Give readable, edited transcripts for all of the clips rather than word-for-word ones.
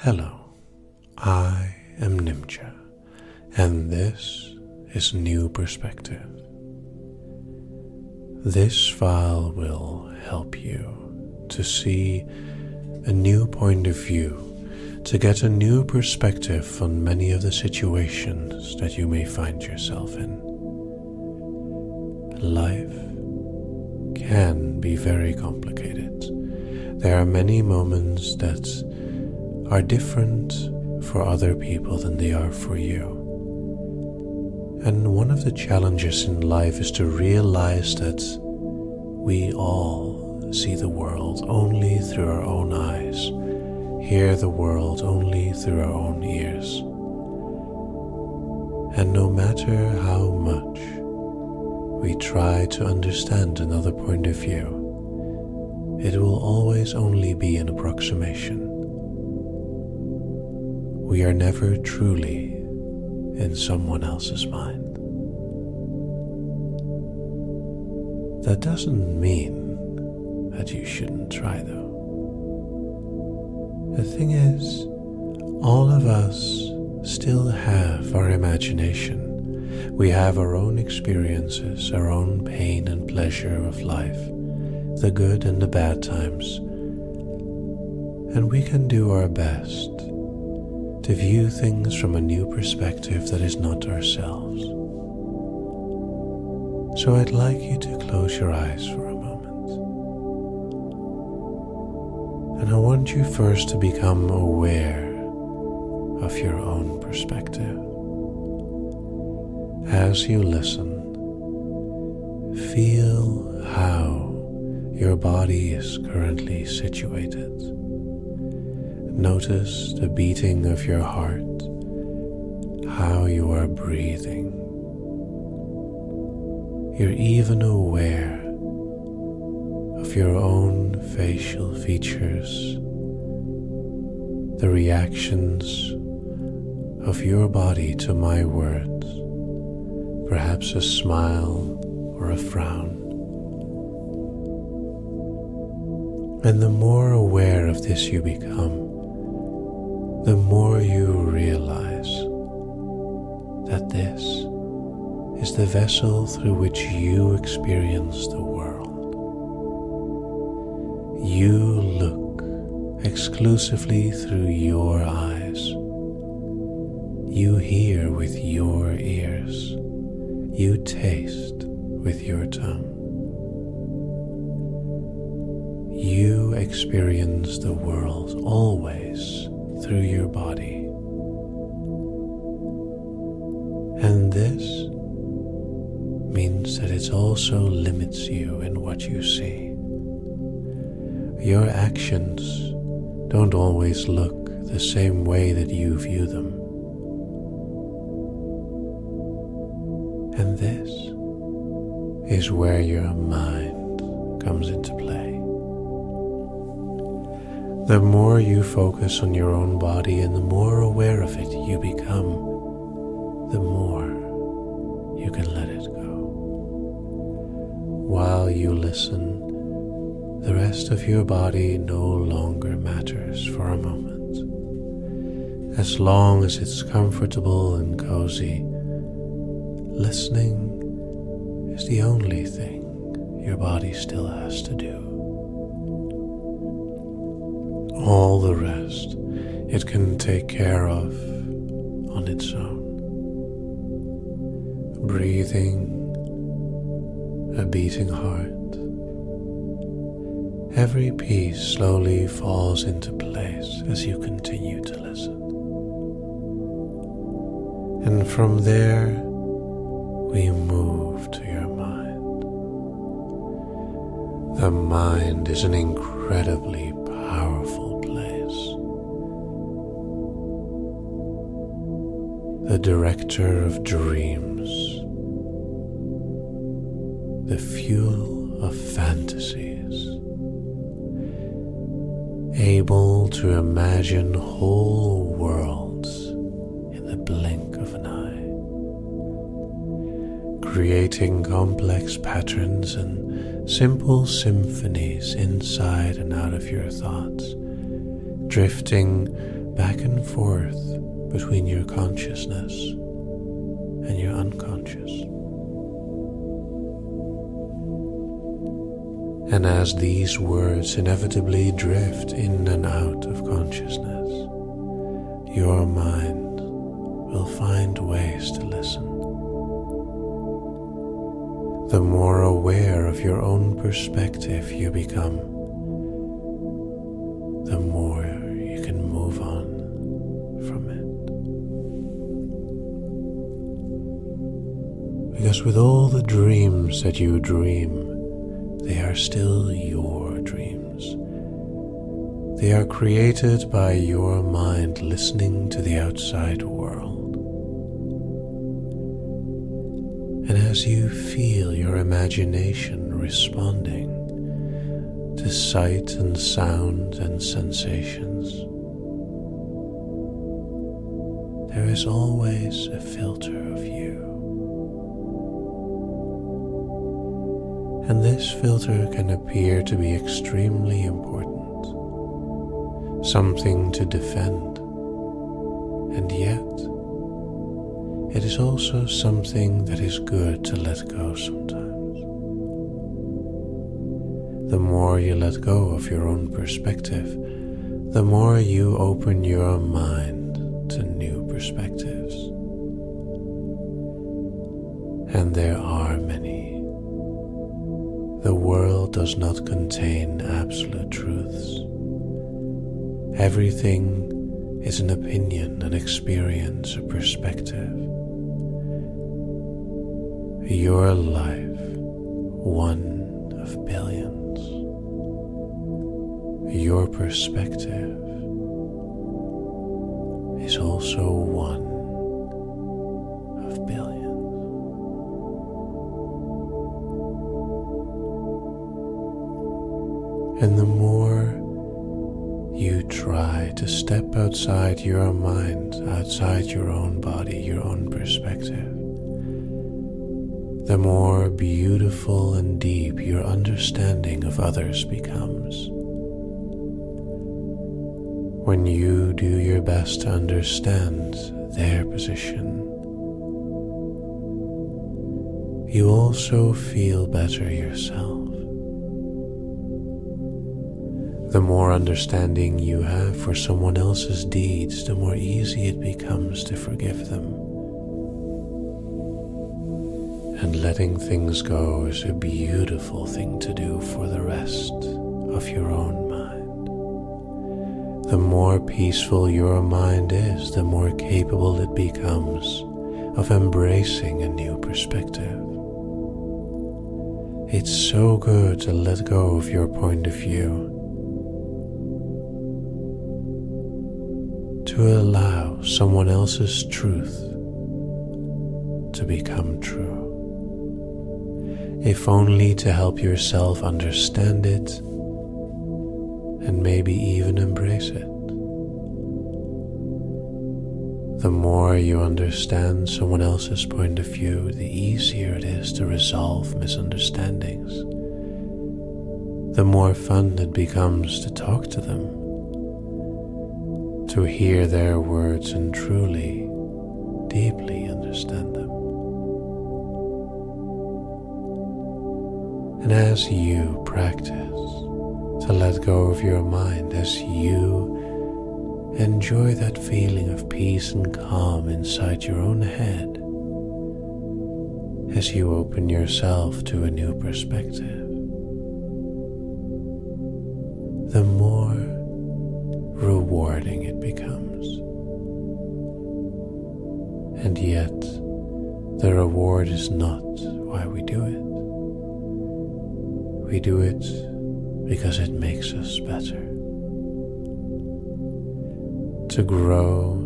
Hello, I am Nimja, and this is New Perspective. This file will help you to see a new point of view, to get a new perspective on many of the situations that you may find yourself in. Life can be very complicated. There are many moments that are different for other people than they are for you. And one of the challenges in life is to realize that we all see the world only through our own eyes, hear the world only through our own ears. And no matter how much we try to understand another point of view, it will always only be an approximation. We are never truly in someone else's mind. That doesn't mean that you shouldn't try, though. The thing is, all of us still have our imagination. We have our own experiences, our own pain and pleasure of life, the good and the bad times, and we can do our best to view things from a new perspective that is not ourselves. So I'd like you to close your eyes for a moment. And I want you first to become aware of your own perspective. As you listen, feel how your body is currently situated. Notice the beating of your heart, how you are breathing. You're even aware of your own facial features, the reactions of your body to my words, perhaps a smile or a frown. And the more aware of this you become, the more you realize that this is the vessel through which you experience the world. You look exclusively through your eyes. You hear with your ears. You taste with your tongue. You experience the world always through your body. And this means that it also limits you in what you see. Your actions don't always look the same way that you view them. And this is where your mind comes into play. The more you focus on your own body and the more aware of it you become, the more you can let it go. While you listen, the rest of your body no longer matters for a moment. As long as it's comfortable and cozy, listening is the only thing your body still has to do. All the rest it can take care of on its own. Breathing, a beating heart. Every piece slowly falls into place as you continue to listen. And from there, we move to your mind. The mind is an incredibly powerful place. The director of dreams, the fuel of fantasies, able to imagine whole worlds in the blink of an eye, creating complex patterns and simple symphonies inside and out of your thoughts, drifting back and forth between your consciousness and your unconscious. And as these words inevitably drift in and out of consciousness, your mind will find ways to listen. The more aware of your own perspective you become, the more you can move on from it. Because with all the dreams that you dream, they are still your dreams. They are created by your mind listening to the outside world. And as you feel your imagination responding to sight and sound and sensations, there is always a filter of you. And this filter can appear to be extremely important, something to defend, and yet it is also something that is good to let go sometimes. The more you let go of your own perspective, the more you open your mind to new perspectives. And there are many. The world does not contain absolute truths. Everything is an opinion, an experience, a perspective. Your life, one of billions. Your perspective is also one of billions. And the more you try to step outside your mind, outside your own body, your own perspective, the more beautiful and deep your understanding of others becomes. When you do your best to understand their position, you also feel better yourself. The more understanding you have for someone else's deeds, the more easy it becomes to forgive them. And letting things go is a beautiful thing to do for the rest of your own mind. The more peaceful your mind is, the more capable it becomes of embracing a new perspective. It's so good to let go of your point of view, to allow someone else's truth to become true, if only to help yourself understand it and maybe even embrace it. The more you understand someone else's point of view, the easier it is to resolve misunderstandings. The more fun it becomes to talk to them, to hear their words and truly, deeply understand them. And as you practice to let go of your mind, as you enjoy that feeling of peace and calm inside your own head, as you open yourself to a new perspective, the more rewarding it becomes. And yet, the reward is not why we do it. We do it because it makes us better. To grow,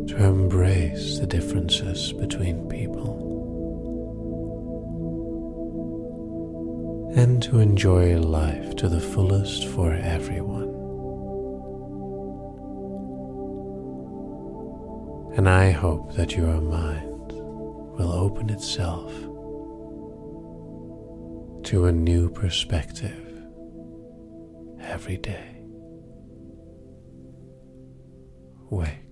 to embrace the differences between people, and to enjoy life to the fullest for everyone. And I hope that your mind will open itself to a new perspective every day. wake.